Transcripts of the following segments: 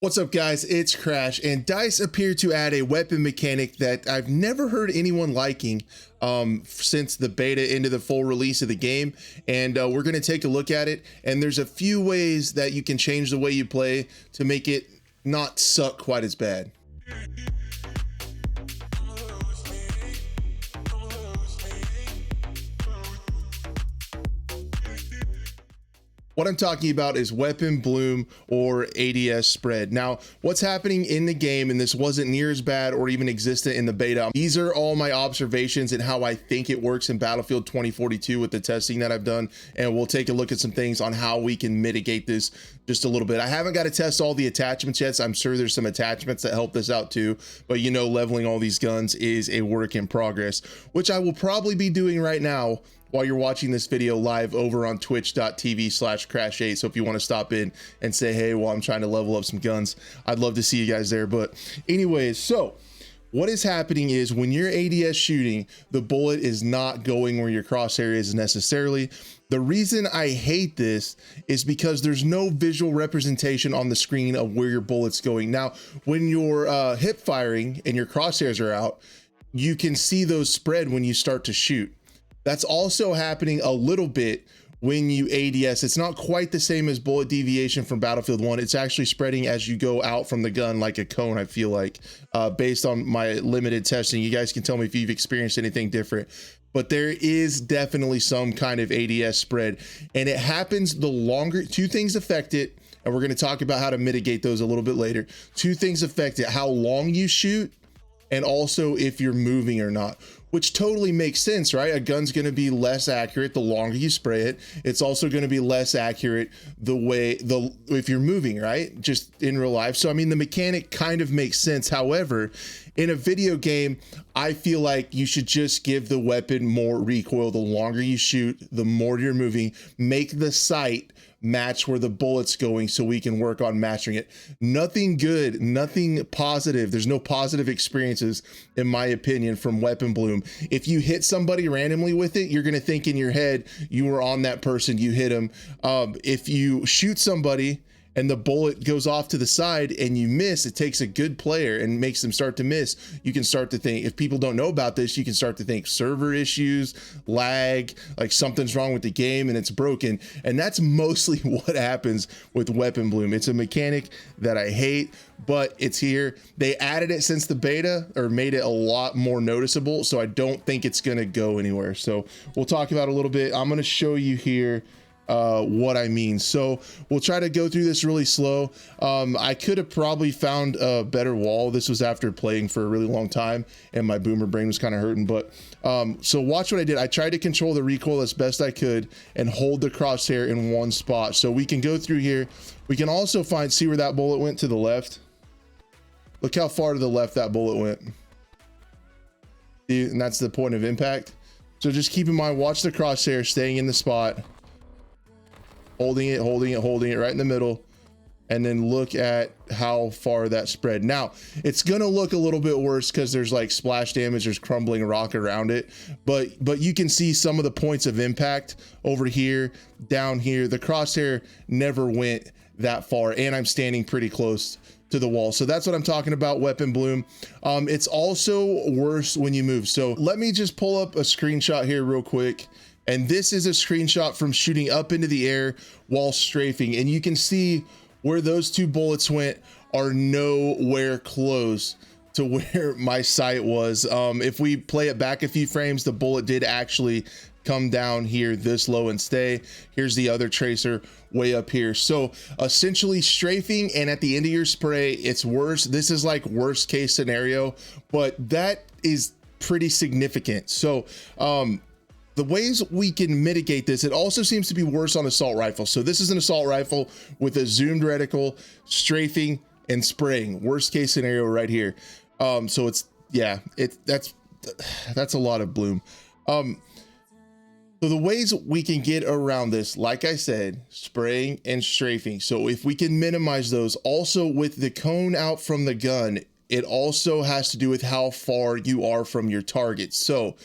What's up, guys? It's Crash, and DICE appear to add a weapon mechanic that I've never heard anyone liking since the beta into the full release of the game, and we're going to take a look at it. And there's a few ways that you can change the way you play to make it not suck quite as bad. What I'm talking about is weapon bloom or ADS spread. Now, what's happening in the game, and this wasn't near as bad or even existent in the beta, these are all my observations and how I think it works in Battlefield 2042 with the testing that I've done, and we'll take a look at some things on how we can mitigate this just a little bit. I haven't got to test all the attachments yet, so I'm sure there's some attachments that help this out too, but you know, leveling all these guns is a work in progress, which I will probably be doing right now while you're watching this video live over on twitch.tv/crash8. So if you want to stop in and say, hey, while I'm trying to level up some guns, I'd love to see you guys there. But anyways, so what is happening is when you're ADS shooting, the bullet is not going where your crosshair is necessarily. The reason I hate this is because there's no visual representation on the screen of where your bullet's going. Now, when you're hip firing and your crosshairs are out, you can see those spread when you start to shoot. That's also happening a little bit when you ADS. It's not quite the same as bullet deviation from Battlefield 1. It's actually spreading as you go out from the gun like a cone, I feel like, based on my limited testing. You guys can tell me if you've experienced anything different, but there is definitely some kind of ADS spread, and it happens the longer. Two things affect it, and we're going to talk about how to mitigate those a little bit later. Two things affect it: how long you shoot, and also if you're moving or not, which totally makes sense, right? A gun's going to be less accurate the longer you spray it. It's also going to be less accurate if you're moving, right? Just in real life. So I mean, the mechanic kind of makes sense. However, in a video game, I feel like you should just give the weapon more recoil. The longer you shoot, the more you're moving. Make the sight match where the bullet's going so we can work on matching it. Nothing good, nothing positive. There's no positive experiences, in my opinion, from weapon bloom. If you hit somebody randomly with it, you're going to think in your head you were on that person, you hit him. If you shoot somebody and the bullet goes off to the side and you miss, it takes a good player and makes them start to miss. You can start to think, if people don't know about this, you can start to think server issues, lag, like something's wrong with the game and it's broken. And that's mostly what happens with weapon bloom. It's a mechanic that I hate, but it's here. They added it since the beta, or made it a lot more noticeable. So I don't think it's gonna go anywhere. So we'll talk about it a little bit. I'm gonna show you here what I mean. So we'll try to go through this really slow. I could have probably found a better wall. This was after playing for a really long time and my boomer brain was kind of hurting, but so watch what I did. I tried to control the recoil as best I could and hold the crosshair in one spot. So we can go through here. We can also see where that bullet went to the left. Look how far to the left that bullet went. See, and that's the point of impact. So just keep in mind, watch the crosshair staying in the spot, holding it right in the middle, and then look at how far that spread. Now it's gonna look a little bit worse because there's like splash damage, there's crumbling rock around it, but you can see some of the points of impact over here, down here. The crosshair never went that far, and I'm standing pretty close to the wall. So that's what I'm talking about, weapon bloom. It's also worse when you move. So let me just pull up a screenshot here real quick. And this is a screenshot from shooting up into the air while strafing. And you can see where those two bullets went are nowhere close to where my sight was. If we play it back a few frames, the bullet did actually come down here this low and stay. Here's the other tracer way up here. So essentially strafing, and at the end of your spray, it's worse. This is like worst case scenario, but that is pretty significant. So, the ways we can mitigate this, it also seems to be worse on assault rifle. So this is an assault rifle with a zoomed reticle, strafing and spraying. Worst case scenario right here. So it's, yeah, that's a lot of bloom. So the ways we can get around this, like I said, spraying and strafing. So if we can minimize those, also with the cone out from the gun, it also has to do with how far you are from your target. So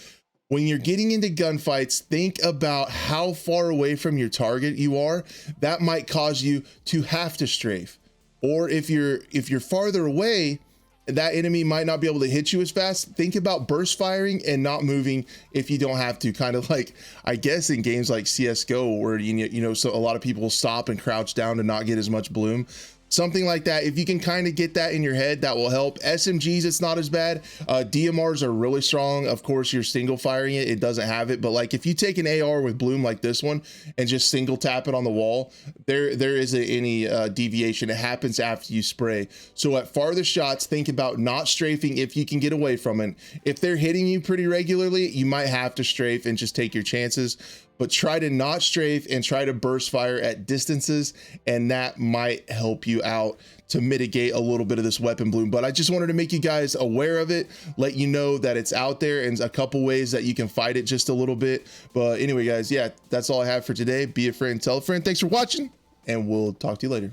when you're getting into gunfights, think about how far away from your target you are. That might cause you to have to strafe. Or if you're farther away, that enemy might not be able to hit you as fast. Think about burst firing and not moving if you don't have to. Kind of like, I guess, in games like CSGO, where you know, so a lot of people stop and crouch down to not get as much bloom. Something like that. If you can kind of get that in your head, that will help. SMGs, it's not as bad. DMRs are really strong. Of course, you're single firing it, it doesn't have it. But like if you take an AR with bloom like this one and just single tap it on the wall, there isn't any deviation. It happens after you spray. So at farther shots, think about not strafing if you can get away from it. If they're hitting you pretty regularly, you might have to strafe and just take your chances. But try to not strafe and try to burst fire at distances, and that might help you out to mitigate a little bit of this weapon bloom. But I just wanted to make you guys aware of it, let you know that it's out there and a couple ways that you can fight it just a little bit. But anyway, guys, yeah, that's all I have for today. Be a friend, tell a friend. Thanks for watching, and we'll talk to you later.